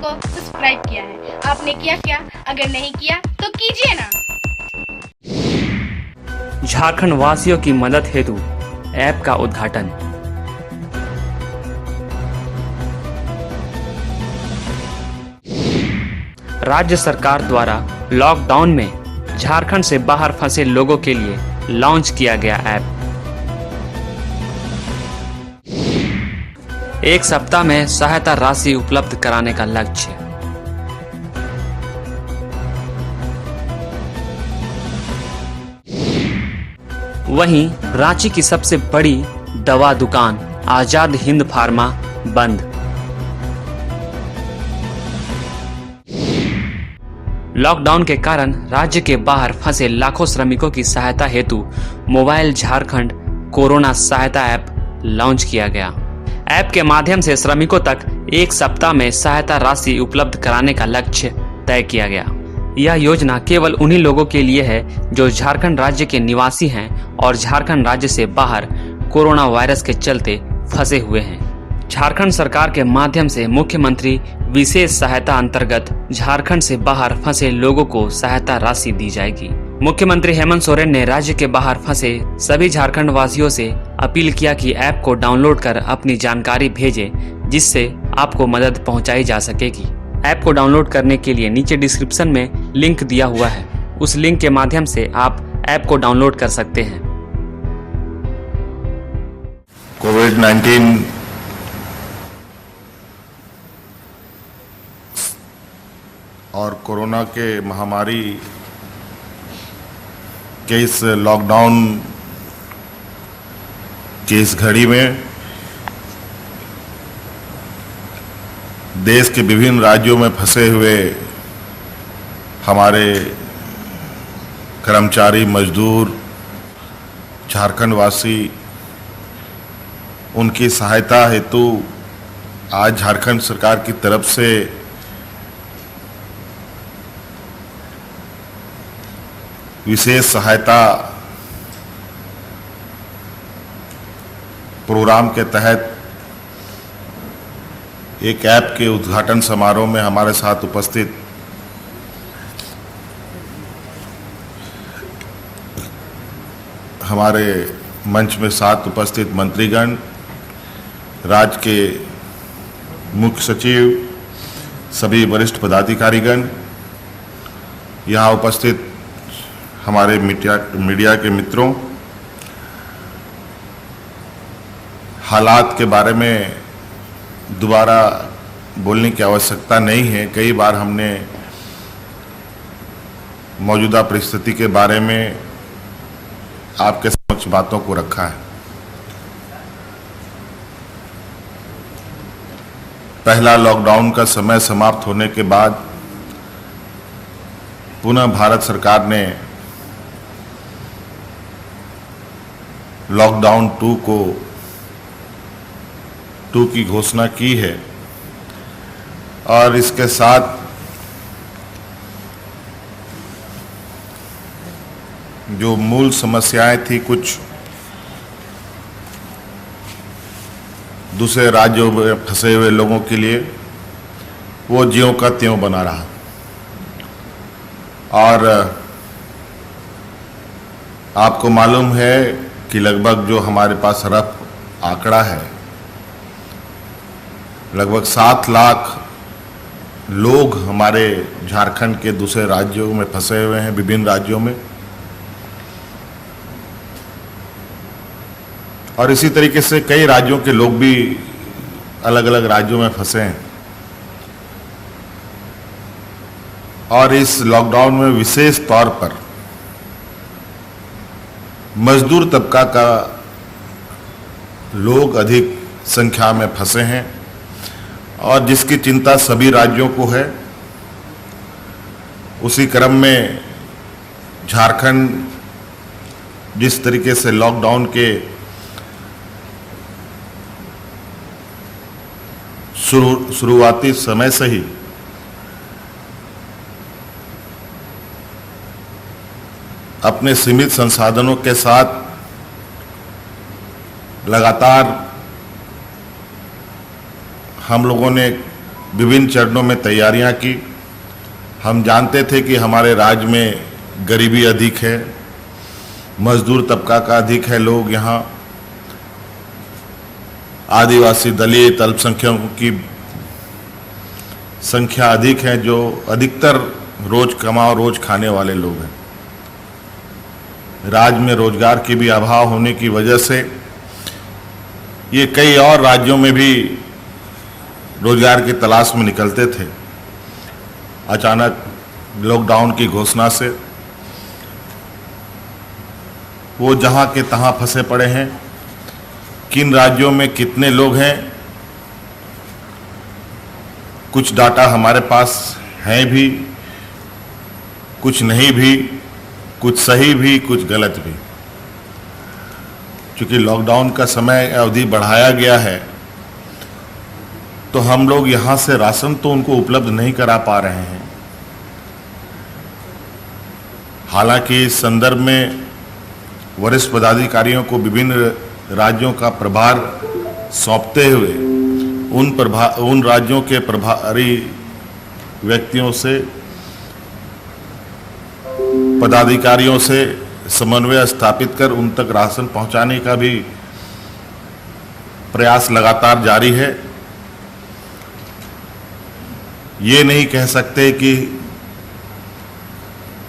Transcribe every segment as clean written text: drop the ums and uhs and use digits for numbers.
को सब्सक्राइब किया है। आपने किया क्या? अगर नहीं किया तो कीजिए ना। झारखंड वासियों की मदद हेतु ऐप का उद्घाटन। राज्य सरकार द्वारा लॉकडाउन में झारखंड से बाहर फंसे लोगों के लिए लॉन्च किया गया ऐप। एक सप्ताह में सहायता राशि उपलब्ध कराने का लक्ष्य। वहीं रांची की सबसे बड़ी दवा दुकान आजाद हिंद फार्मा बंद। लॉकडाउन के कारण राज्य के बाहर फंसे लाखों श्रमिकों की सहायता हेतु मोबाइल झारखंड कोरोना सहायता ऐप लॉन्च किया गया। ऐप के माध्यम से श्रमिकों तक एक सप्ताह में सहायता राशि उपलब्ध कराने का लक्ष्य तय किया गया। यह योजना केवल उन्हीं लोगों के लिए है जो झारखंड राज्य के निवासी हैं और झारखंड राज्य से बाहर कोरोना वायरस के चलते फंसे हुए हैं। झारखंड सरकार के माध्यम से मुख्यमंत्री विशेष सहायता अंतर्गत झारखंड से बाहर फंसे लोगों को सहायता राशि दी जाएगी। मुख्यमंत्री हेमंत सोरेन ने राज्य के बाहर फंसे सभी झारखंड वासियों से अपील किया कि ऐप को डाउनलोड कर अपनी जानकारी भेजें, जिससे आपको मदद पहुंचाई जा सकेगी। ऐप को डाउनलोड करने के लिए नीचे डिस्क्रिप्शन में लिंक दिया हुआ है। उस लिंक के माध्यम से आप ऐप को डाउनलोड कर सकते हैं। कोविड-19 और कोरोना के महामारी के इस लॉकडाउन की इस घड़ी में देश के विभिन्न राज्यों में फंसे हुए हमारे कर्मचारी, मजदूर, झारखंड वासी, उनकी सहायता हेतु आज झारखंड सरकार की तरफ से विशेष सहायता प्रोग्राम के तहत एक ऐप के उद्घाटन समारोह में हमारे साथ उपस्थित हमारे मंच में साथ उपस्थित मंत्रीगण, राज्य के मुख्य सचिव, सभी वरिष्ठ पदाधिकारीगण, यहाँ उपस्थित हमारे मीडिया के मित्रों, हालात के बारे में दोबारा बोलने की आवश्यकता नहीं है। कई बार हमने मौजूदा परिस्थिति के बारे में आपके समक्ष बातों को रखा है। पहला लॉकडाउन का समय समाप्त होने के बाद पुनः भारत सरकार ने लॉकडाउन 2 की घोषणा की है और इसके साथ जो मूल समस्याएं थी कुछ दूसरे राज्यों में फंसे हुए लोगों के लिए, वो ज्यों का त्यों बना रहा। और आपको मालूम है कि लगभग जो हमारे पास रफ आंकड़ा है, लगभग 7 लाख लोग हमारे झारखंड के दूसरे राज्यों में फंसे हुए हैं, विभिन्न राज्यों में। और इसी तरीके से कई राज्यों के लोग भी अलग अलग राज्यों में फंसे हैं। और इस लॉकडाउन में विशेष तौर पर मजदूर तबका का लोग अधिक संख्या में फंसे हैं और जिसकी चिंता सभी राज्यों को है। उसी क्रम में झारखंड जिस तरीके से लॉकडाउन के शुरुआती समय से ही अपने सीमित संसाधनों के साथ लगातार हम लोगों ने विभिन्न चरणों में तैयारियां की। हम जानते थे कि हमारे राज्य में गरीबी अधिक है, मजदूर तबका का अधिक है लोग यहाँ, आदिवासी दलित अल्पसंख्यकों की संख्या अधिक है, जो अधिकतर रोज कमाओ रोज खाने वाले लोग हैं। राज्य में रोजगार की भी अभाव होने की वजह से ये कई और राज्यों में भी रोजगार की तलाश में निकलते थे। अचानक लॉकडाउन की घोषणा से वो जहां के तहां फंसे पड़े हैं। किन राज्यों में कितने लोग हैं, कुछ डाटा हमारे पास हैं भी, कुछ नहीं भी, कुछ सही भी, कुछ गलत भी। क्योंकि लॉकडाउन का समय अवधि बढ़ाया गया है, तो हम लोग यहाँ से राशन तो उनको उपलब्ध नहीं करा पा रहे हैं। हालांकि इस संदर्भ में वरिष्ठ पदाधिकारियों को विभिन्न राज्यों का प्रभार सौंपते हुए उन राज्यों के प्रभारी व्यक्तियों से, पदाधिकारियों से समन्वय स्थापित कर उन तक राशन पहुंचाने का भी प्रयास लगातार जारी है। ये नहीं कह सकते कि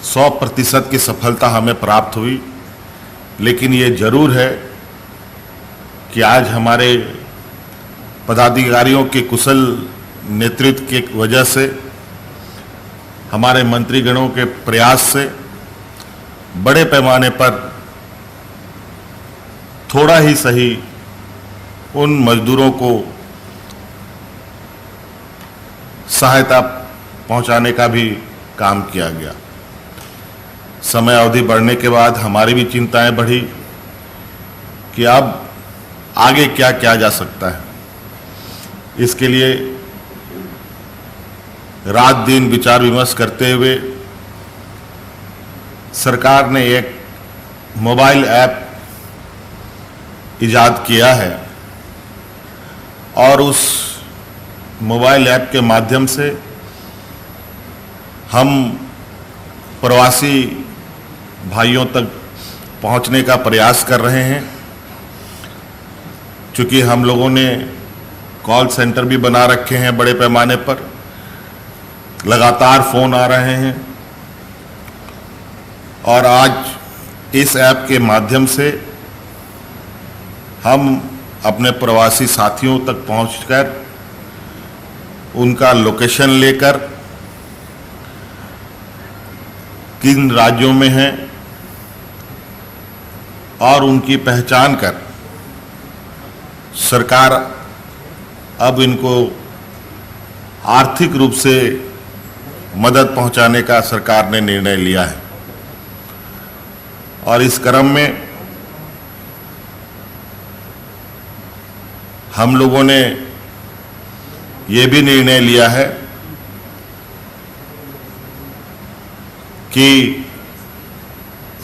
100% की सफलता हमें प्राप्त हुई, लेकिन ये जरूर है कि आज हमारे पदाधिकारियों के कुशल नेतृत्व की वजह से, हमारे मंत्रीगणों के प्रयास से बड़े पैमाने पर थोड़ा ही सही उन मजदूरों को सहायता पहुंचाने का भी काम किया गया। समय अवधि बढ़ने के बाद हमारी भी चिंताएं बढ़ी कि अब आगे क्या किया जा सकता है। इसके लिए रात दिन विचार विमर्श करते हुए सरकार ने एक मोबाइल ऐप इजाद किया है और उस मोबाइल ऐप के माध्यम से हम प्रवासी भाइयों तक पहुंचने का प्रयास कर रहे हैं। चूँकि हम लोगों ने कॉल सेंटर भी बना रखे हैं बड़े पैमाने पर, लगातार फ़ोन आ रहे हैं और आज इस ऐप के माध्यम से हम अपने प्रवासी साथियों तक पहुंचकर उनका लोकेशन लेकर, किन राज्यों में हैं और उनकी पहचान कर सरकार अब इनको आर्थिक रूप से मदद पहुंचाने का सरकार ने निर्णय लिया है। और इस क्रम में हम लोगों ने ये भी निर्णय लिया है कि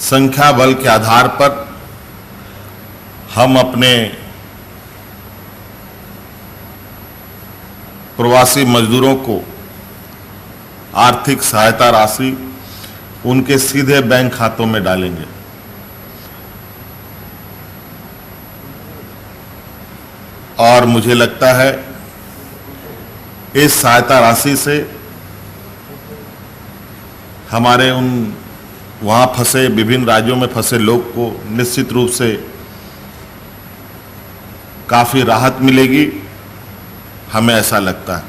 संख्या बल के आधार पर हम अपने प्रवासी मजदूरों को आर्थिक सहायता राशि उनके सीधे बैंक खातों में डालेंगे। और मुझे लगता है इस सहायता राशि से हमारे उन वहाँ फंसे, विभिन्न राज्यों में फंसे लोग को निश्चित रूप से काफ़ी राहत मिलेगी, हमें ऐसा लगता है।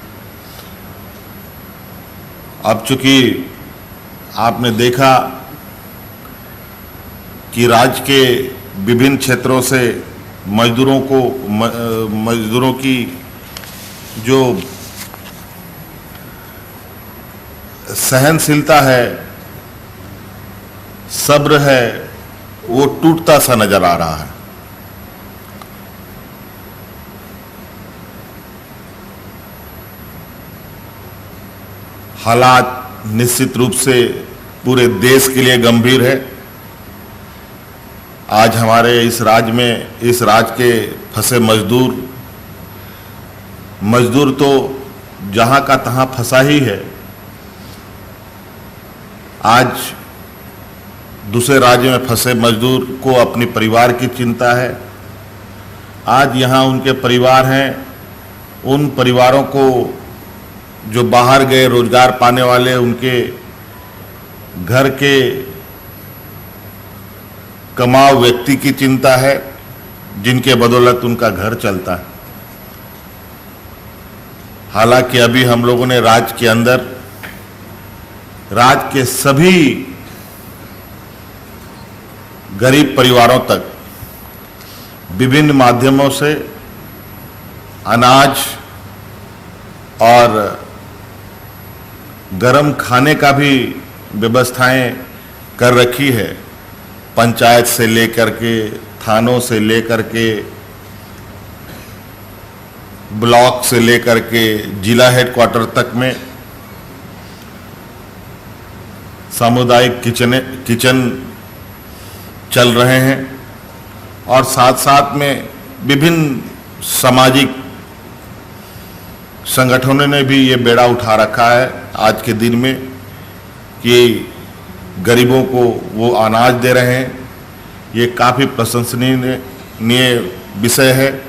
अब चूंकि आपने देखा कि राज्य के विभिन्न क्षेत्रों से मजदूरों की जो सहनशीलता है, सब्र है, वो टूटता सा नजर आ रहा है। हालात निश्चित रूप से पूरे देश के लिए गंभीर है। आज हमारे इस राज्य में, इस राज्य के फंसे मजदूर तो जहां का तहां फंसा ही है। आज दूसरे राज्य में फंसे मजदूर को अपने परिवार की चिंता है। आज यहाँ उनके परिवार हैं, उन परिवारों को जो बाहर गए रोजगार पाने वाले, उनके घर के कमाऊ व्यक्ति की चिंता है, जिनके बदौलत उनका घर चलता है। हालांकि अभी हम लोगों ने राज्य के अंदर, राज्य के सभी गरीब परिवारों तक विभिन्न माध्यमों से अनाज और गरम खाने का भी व्यवस्थाएं कर रखी है। पंचायत से लेकर के, थानों से लेकर के, ब्लॉक से लेकर के जिला हेडक्वार्टर तक में सामुदायिक किचन चल रहे हैं और साथ साथ में विभिन्न सामाजिक संगठनों ने भी ये बेड़ा उठा रखा है आज के दिन में कि गरीबों को वो अनाज दे रहे हैं। ये काफ़ी प्रशंसनीय विषय है।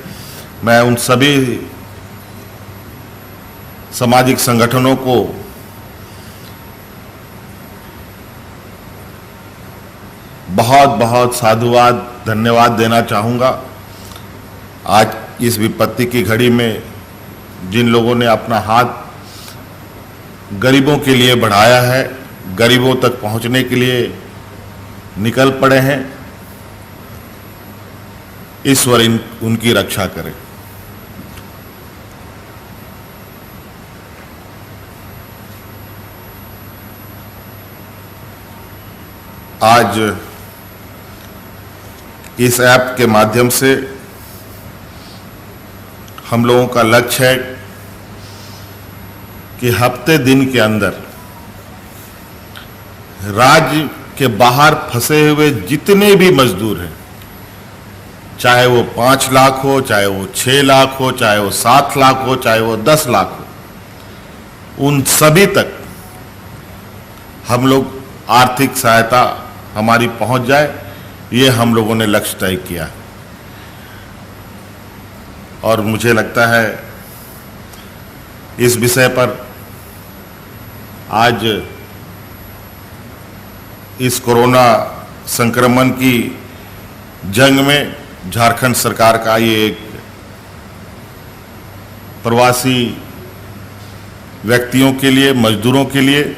मैं उन सभी सामाजिक संगठनों को बहुत बहुत साधुवाद, धन्यवाद देना चाहूँगा। आज इस विपत्ति की घड़ी में जिन लोगों ने अपना हाथ गरीबों के लिए बढ़ाया है, गरीबों तक पहुंचने के लिए निकल पड़े हैं, ईश्वर उनकी रक्षा करे। आज इस ऐप के माध्यम से हम लोगों का लक्ष्य है कि हफ्ते दिन के अंदर राज्य के बाहर फंसे हुए जितने भी मजदूर हैं, चाहे वो 5 लाख हो, चाहे वो 6 लाख हो, चाहे वो 7 लाख हो, चाहे वो 10 लाख हो, उन सभी तक हम लोग आर्थिक सहायता हमारी पहुंच जाए, ये हम लोगों ने लक्ष्य तय किया है। और मुझे लगता है इस विषय पर आज इस कोरोना संक्रमण की जंग में झारखंड सरकार का ये एक प्रवासी व्यक्तियों के लिए, मजदूरों के लिए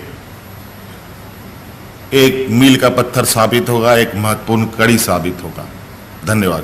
एक मील का पत्थर साबित होगा, एक महत्वपूर्ण कड़ी साबित होगा। धन्यवाद।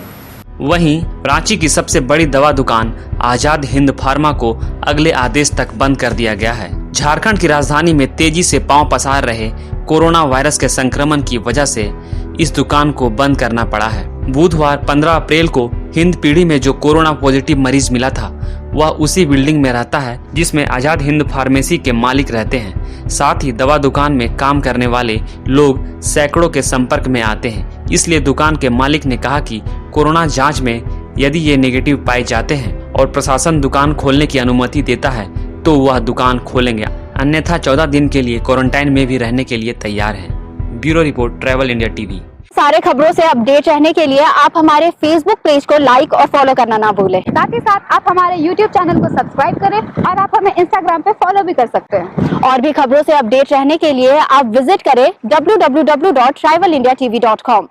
वहीं रांची की सबसे बड़ी दवा दुकान आजाद हिंद फार्मा को अगले आदेश तक बंद कर दिया गया है। झारखंड की राजधानी में तेजी से पांव पसार रहे कोरोना वायरस के संक्रमण की वजह से इस दुकान को बंद करना पड़ा है। बुधवार 15 अप्रैल को हिंद पीढ़ी में जो कोरोना पॉजिटिव मरीज मिला था, वह उसी बिल्डिंग में रहता है जिसमें आजाद हिंद फार्मेसी के मालिक रहते हैं। साथ ही दवा दुकान में काम करने वाले लोग सैकड़ों के संपर्क में आते हैं। इसलिए दुकान के मालिक ने कहा कि कोरोना जांच में यदि ये नेगेटिव पाए जाते हैं और प्रशासन दुकान खोलने की अनुमति देता है तो वह दुकान खोलेंगे, अन्यथा 14 दिन के लिए क्वारंटाइन में भी रहने के लिए तैयार हैं। Bureau report, travel India TV. सारे खबरों से अपडेट रहने के लिए आप हमारे फेसबुक पेज को लाइक और फॉलो करना ना भूलें। साथ ही साथ आप हमारे यूट्यूब चैनल को सब्सक्राइब करें और आप हमें इंस्टाग्राम पे फॉलो भी कर सकते हैं। और भी खबरों से अपडेट रहने के लिए आप विजिट करें www.travelindiatv.com।